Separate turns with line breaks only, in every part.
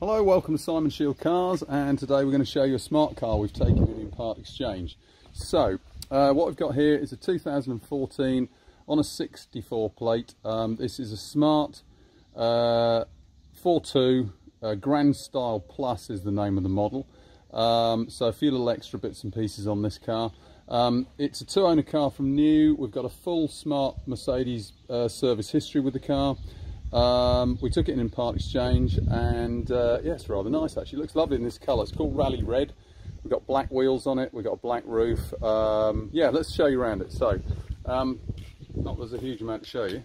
Hello, welcome to Simon Shield Cars, and today we're going to show you a smart car we've taken in part exchange. So what we've got here is a 2014 on a 64 plate. This is a SMART Fortwo Grandstyle Plus is the name of the model. So a few little extra bits and pieces on this car. It's a two-owner car from new. We've got a full smart Mercedes service history with the car. We took it in part exchange, and yeah, it's rather nice actually. It looks lovely in this colour. It's called Rally Red. We've got black wheels on it, we've got a black roof. Yeah, let's show you around it. So not there's a huge amount to show you.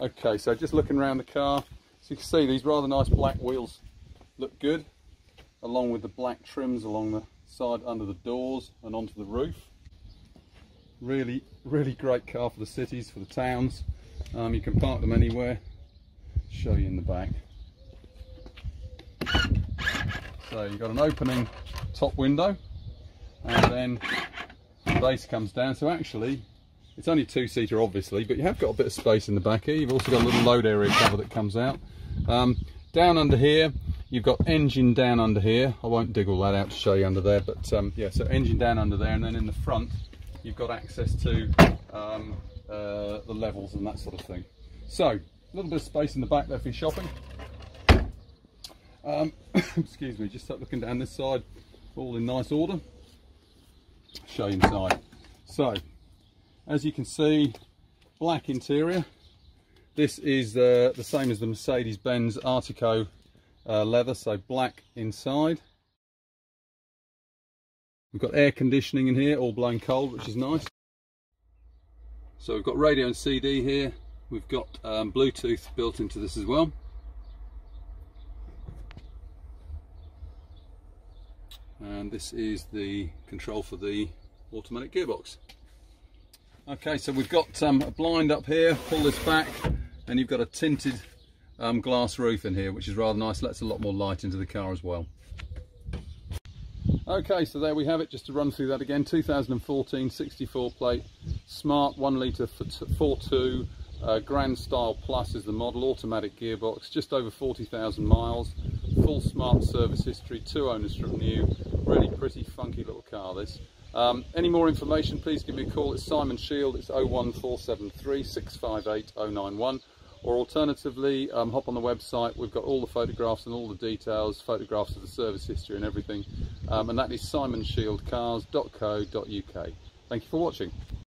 Okay, so just looking around the car, so you can see these rather nice black wheels look good, along with the black trims along the side under the doors and onto the roof. Really great car for the cities, for the towns. You can park them anywhere. Show you in the back. So you've got an opening top window, and then the base comes down. So actually it's only two-seater obviously, but you have got a bit of space in the back here. You've also got a little load area cover that comes out. Down under here you've got engine down under here. I won't dig all that out to show you under there, but yeah, so engine down under there, and then in the front you've got access to the levels and that sort of thing. So a little bit of space in the back there for your shopping. Excuse me, just start looking down this side, all in nice order. Show you inside. So as you can see, black interior. This is the same as the Mercedes-Benz Artico leather, so black inside. We've got air conditioning in here, all blowing cold, which is nice. So we've got radio and CD here. We've got Bluetooth built into this as well. And this is the control for the automatic gearbox. Okay, so we've got a blind up here. Pull this back and you've got a tinted glass roof in here, which is rather nice. Lets a lot more light into the car as well. Okay, so there we have it. Just to run through that again, 2014 64 plate Smart 1 litre Fortwo Grandstyle Plus is the model, automatic gearbox, just over 40,000 miles, full smart service history, two owners from new. Really pretty funky little car this. Any more information, please give me a call. It's Simon Shield. It's 01473 658 091, or alternatively hop on the website. We've got all the photographs and all the details, photographs of the service history and everything, and that is simonshieldcars.co.uk. Thank you for watching.